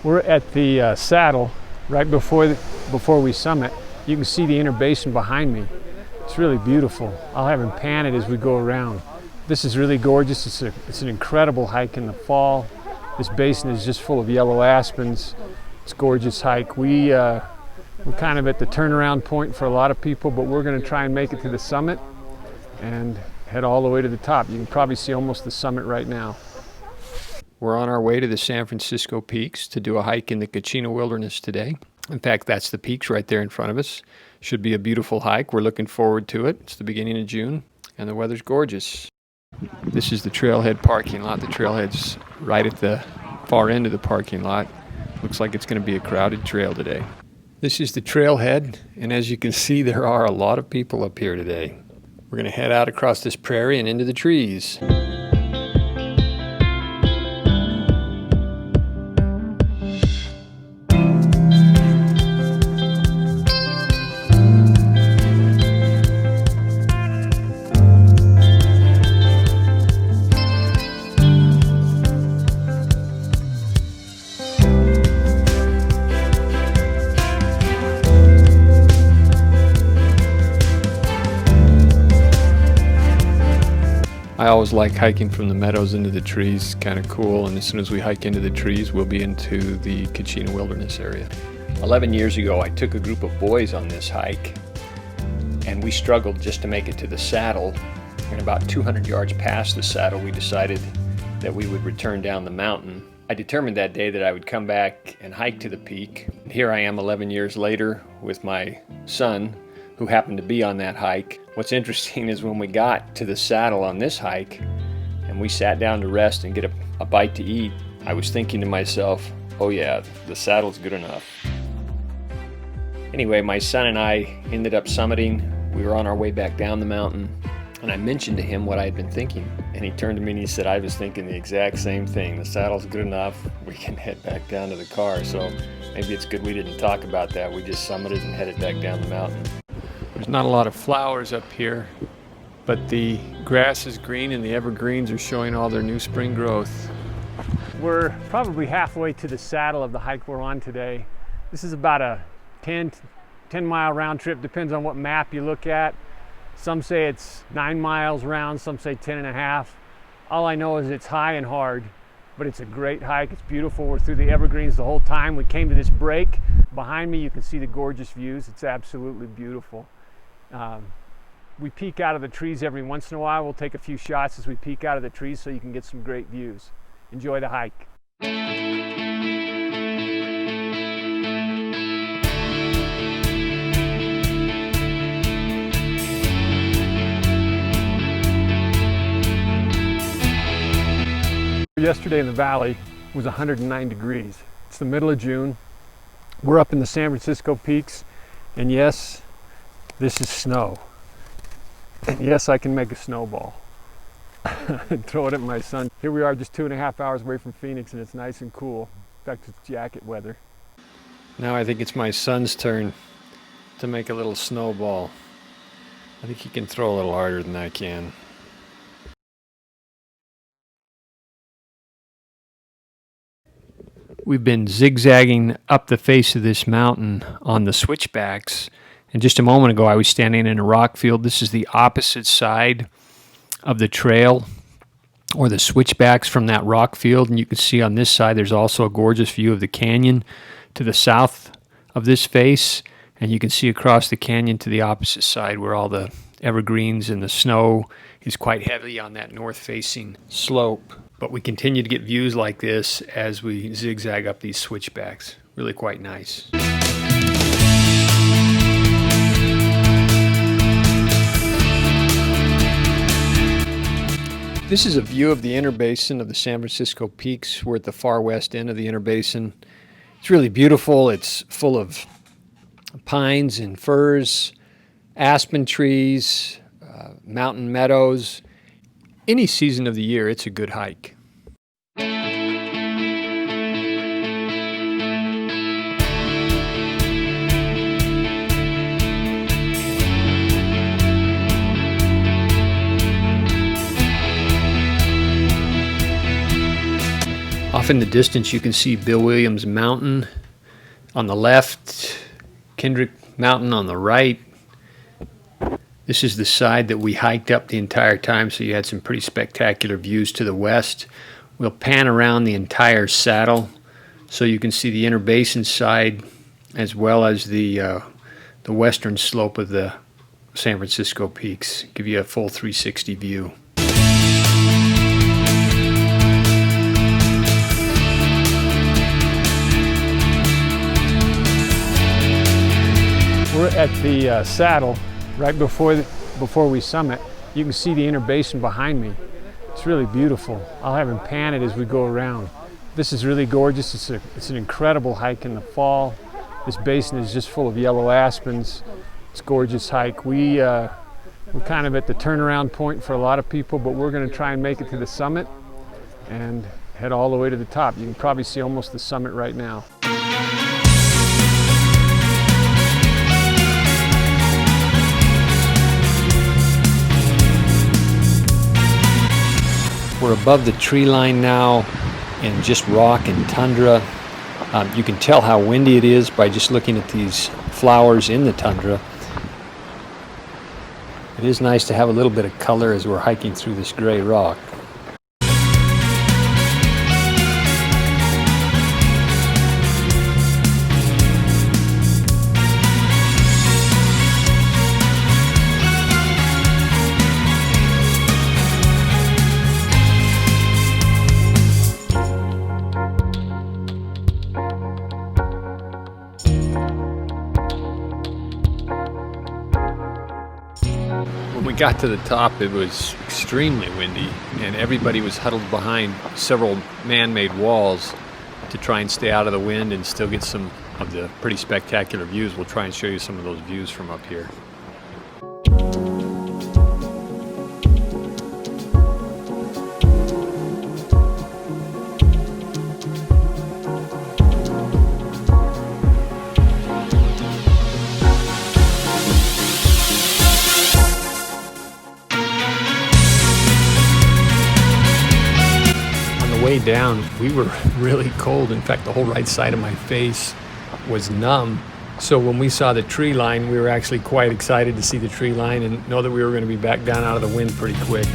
We're at the saddle right before we summit. You can see the inner basin behind me. It's really beautiful. I'll have him pan it as we go around. This is really gorgeous. It's an incredible hike in the fall. This basin is just full of yellow aspens. It's a gorgeous hike. We're kind of at the turnaround point for a lot of people, but we're going to try and make it to the summit and head all the way to the top. You can probably see almost the summit right now. We're on our way to the San Francisco Peaks to do a hike in the Kachina Wilderness today. In fact, that's the peaks right there in front of us. Should be a beautiful hike. We're looking forward to it. It's the beginning of June, and the weather's gorgeous. This is the trailhead parking lot. The trailhead's right at the far end of the parking lot. Looks like it's going to be a crowded trail today. This is the trailhead, and as you can see, there are a lot of people up here today. We're going to head out across this prairie and into the trees. I always like hiking from the meadows into the trees, kind of cool, and as soon as we hike into the trees, we'll be into the Kachina Wilderness area. 11 years ago, I took a group of boys on this hike, and we struggled just to make it to the saddle. And about 200 yards past the saddle, we decided that we would return down the mountain. I determined that day that I would come back and hike to the peak. And here I am 11 years later with my son, who happened to be on that hike. What's interesting is when we got to the saddle on this hike and we sat down to rest and get a bite to eat, I was thinking to myself, oh yeah, the saddle's good enough. Anyway, my son and I ended up summiting. We were on our way back down the mountain, and I mentioned to him what I had been thinking, and he turned to me and he said, I was thinking the exact same thing. The saddle's good enough. We can head back down to the car. So maybe it's good we didn't talk about that. We just summited and headed back down the mountain. There's not a lot of flowers up here, but the grass is green and the evergreens are showing all their new spring growth. We're probably halfway to the saddle of the hike we're on today. This is about a 10 mile round trip, depends on what map you look at. Some say it's 9 miles round, some say 10.5. All I know is it's high and hard, but it's a great hike. It's beautiful. We're through the evergreens the whole time. We came to this break. Behind me, you can see the gorgeous views. It's absolutely beautiful. We peek out of the trees every once in a while. We'll take a few shots as we peek out of the trees so you can get some great views. Enjoy the hike. Yesterday in the valley was 109 degrees. It's the middle of June. We're up in the San Francisco Peaks, and yes, this is snow. And yes, I can make a snowball and throw it at my son. Here we are just 2.5 hours away from Phoenix, and it's nice and cool. In fact, it's jacket weather. Now I think it's my son's turn to make a little snowball. I think he can throw a little harder than I can. We've been zigzagging up the face of this mountain on the Switchbacks. And just a moment ago, I was standing in a rock field. This is the opposite side of the trail, or the Switchbacks from that rock field. And you can see on this side, there's also a gorgeous view of the canyon to the south of this face. And you can see across the canyon to the opposite side where all the evergreens and the snow is quite heavy on that north-facing slope. But we continue to get views like this as we zigzag up these Switchbacks. Really quite nice. This is a view of the inner basin of the San Francisco Peaks. We're at the far west end of the inner basin. It's really beautiful. It's full of pines and firs, aspen trees, mountain meadows. Any season of the year, it's a good hike. Off in the distance, you can see Bill Williams Mountain on the left, Kendrick Mountain on the right. This is the side that we hiked up the entire time, so you had some pretty spectacular views to the west. We'll pan around the entire saddle so you can see the inner basin side as well as the western slope of the San Francisco peaks. Give you a full 360 view. We're at the saddle right before we summit. You can see the inner basin behind me. It's really beautiful. I'll have him pan it as we go around. This is really gorgeous. It's an incredible hike in the fall. This basin is just full of yellow aspens. It's a gorgeous hike. We're kind of at the turnaround point for a lot of people, but we're going to try and make it to the summit and head all the way to the top. You can probably see almost the summit right now. We're above the tree line now and just rock and tundra. You can tell how windy it is by just looking at these flowers in the tundra. It is nice to have a little bit of color as we're hiking through this gray rock. When we got to the top, it was extremely windy, and everybody was huddled behind several man-made walls to try and stay out of the wind and still get some of the pretty spectacular views. We'll try and show you some of those views from up here. Way down, we were really cold. In fact, the whole right side of my face was numb. So when we saw the tree line, we were actually quite excited to see the tree line and know that we were going to be back down out of the wind pretty quick.